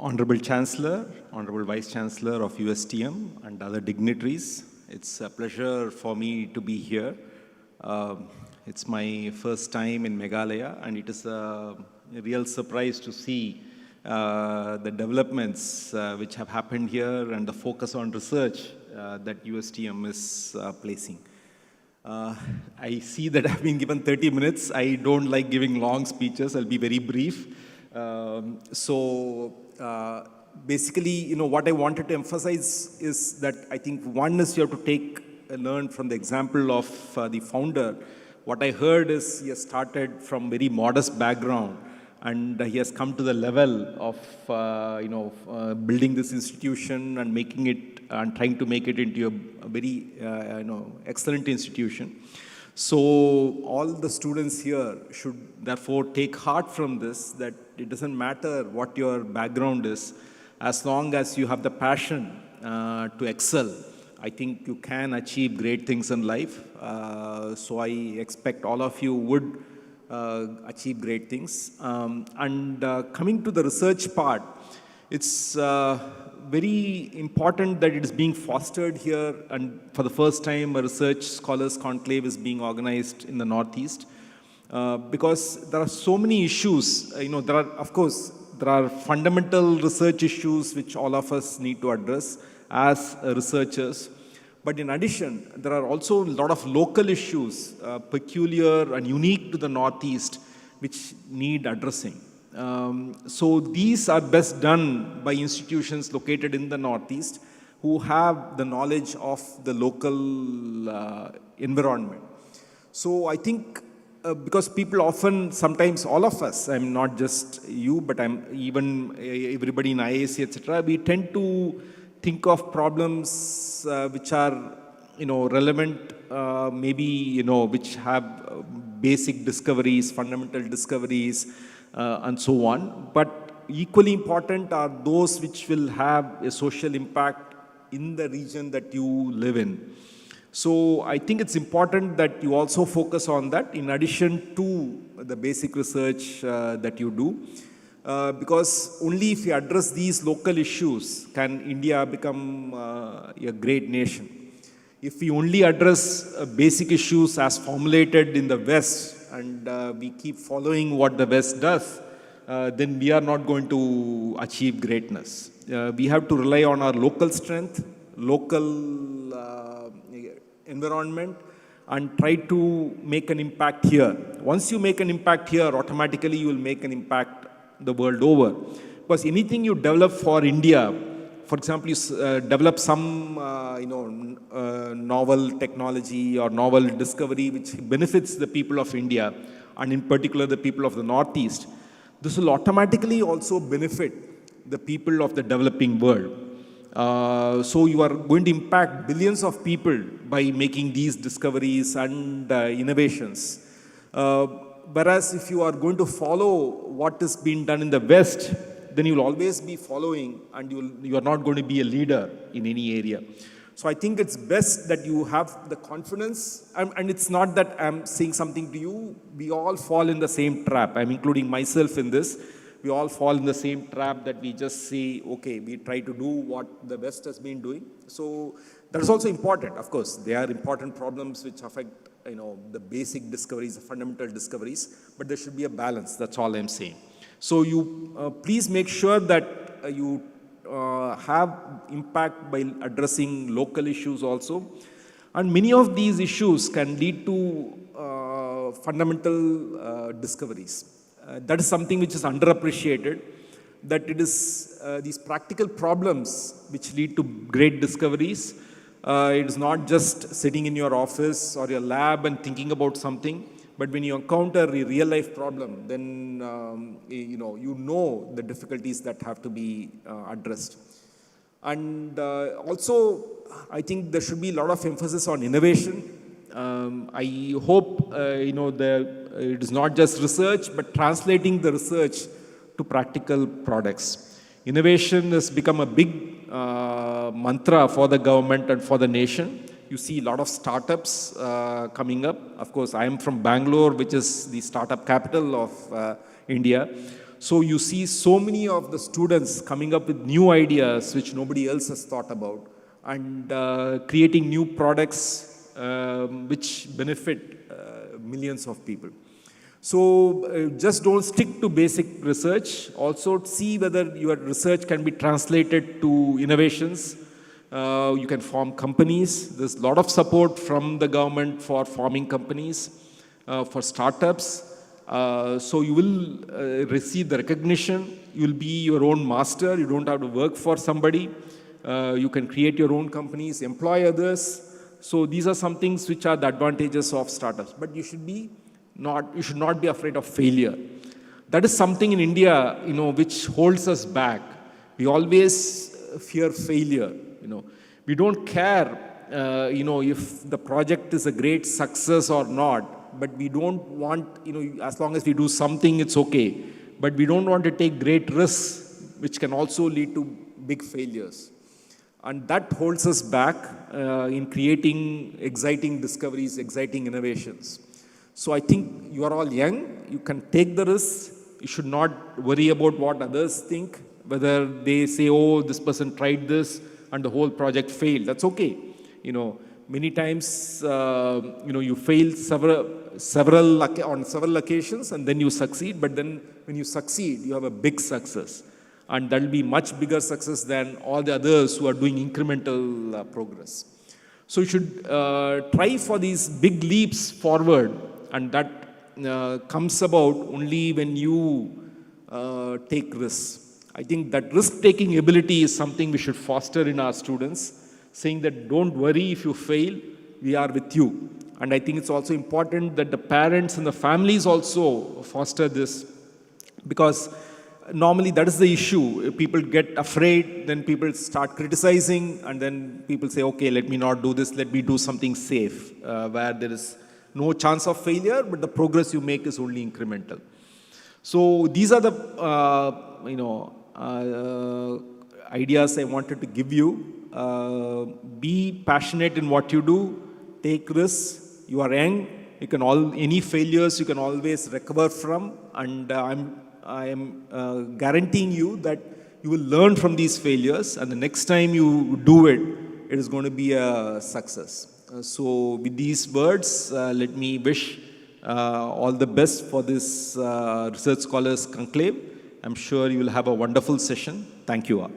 Honorable Chancellor, Honorable Vice Chancellor of USTM and other dignitaries, it's a pleasure for me to be here. It's my first time in Meghalaya, and it is a real surprise to see the developments which have happened here and the focus on research that USTM is placing. I see that I've been given 30 minutes. I don't like giving long speeches. I'll be very brief. Basically, what I wanted to emphasize is that I think one is you have to learn from the example of the founder. What I heard is he has started from very modest background, and he has come to the level of building this institution and making it and trying to make it into a very excellent institution. So all the students here should therefore take heart from this, that it doesn't matter what your background is, as long as you have the passion to excel. I think you can achieve great things in life. So I expect all of you would achieve great things. Coming to the research part, it's very important that it is being fostered here, and for the first time a research scholars conclave is being organized in the Northeast, because there are so many issues. There are fundamental research issues which all of us need to address as researchers. But in addition, there are also a lot of local issues, peculiar and unique to the Northeast, which need addressing. So these are best done by institutions located in the Northeast who have the knowledge of the local environment. So I think because people often, sometimes all of us, I'm not just you, but I'm even everybody in IISc, etc., we tend to think of problems which are, relevant, maybe, which have basic discoveries, fundamental discoveries, and so on. But equally important are those which will have a social impact in the region that you live in. So I think it's important that you also focus on that in addition to the basic research that you do. Because only if you address these local issues can India become a great nation. If we only address basic issues as formulated in the West, and we keep following what the West does, then we are not going to achieve greatness. We have to rely on our local strength, local environment, and try to make an impact here. Once you make an impact here, automatically you will make an impact the world over. Because anything you develop for India, for example, you develop some novel technology or novel discovery which benefits the people of India, and in particular the people of the Northeast, this will automatically also benefit the people of the developing world. So you are going to impact billions of people by making these discoveries and innovations. Whereas if you are going to follow what is being done in the West, then you will always be following, and you are not going to be a leader in any area. So I think it's best that you have the confidence, and it's not that I'm saying something to you. We all fall in the same trap. I'm including myself in this. We all fall in the same trap that we just say, okay, we try to do what the West has been doing. So that is also important. Of course, there are important problems which affect the basic discoveries, the fundamental discoveries, but there should be a balance. That's all I'm saying. So you please make sure that you have impact by addressing local issues also. And many of these issues can lead to fundamental discoveries. That is something which is underappreciated, that it is these practical problems which lead to great discoveries. It is not just sitting in your office or your lab and thinking about something, but when you encounter a real life problem, then you know the difficulties that have to be addressed. And also, I think there should be a lot of emphasis on innovation. I hope it is not just research, but translating the research to practical products. Innovation has become a big mantra for the government and for the nation. You see a lot of startups coming up. Of course, I am from Bangalore, which is the startup capital of India. So you see so many of the students coming up with new ideas which nobody else has thought about, and creating new products which benefit millions of people. So just don't stick to basic research. Also see whether your research can be translated to innovations. You can form companies. There's a lot of support from the government for forming companies, for startups. So you will receive the recognition. You will be your own master. You don't have to work for somebody. You can create your own companies, employ others. So these are some things which are the advantages of startups. But you should not be afraid of failure. That is something in India, which holds us back. We always fear failure. We don't care, if the project is a great success or not. But we don't want, as long as we do something, it's okay. But we don't want to take great risks, which can also lead to big failures. And that holds us back in creating exciting discoveries, exciting innovations. So I think you are all young. You can take the risk. You should not worry about what others think, whether they say, oh, this person tried this and the whole project failed. That's okay. Many times, you fail on several occasions and then you succeed. But then when you succeed, you have a big success. And that will be much bigger success than all the others who are doing incremental progress. So you should try for these big leaps forward. And that comes about only when you take risks. I think that risk-taking ability is something we should foster in our students, saying that don't worry if you fail, we are with you. And I think it's also important that the parents and the families also foster this, because normally that is the issue. People get afraid, then people start criticizing, and then people say, okay, let me not do this, let me do something safe, where there is no chance of failure, but the progress you make is only incremental. So these are the ideas I wanted to give you. Be passionate in what you do. Take risks. You are young. Any failures you can always recover from. And I am guaranteeing you that you will learn from these failures. And the next time you do it, it is going to be a success. So with these words, let me wish all the best for this Research Scholars Conclave. I'm sure you will have a wonderful session. Thank you all.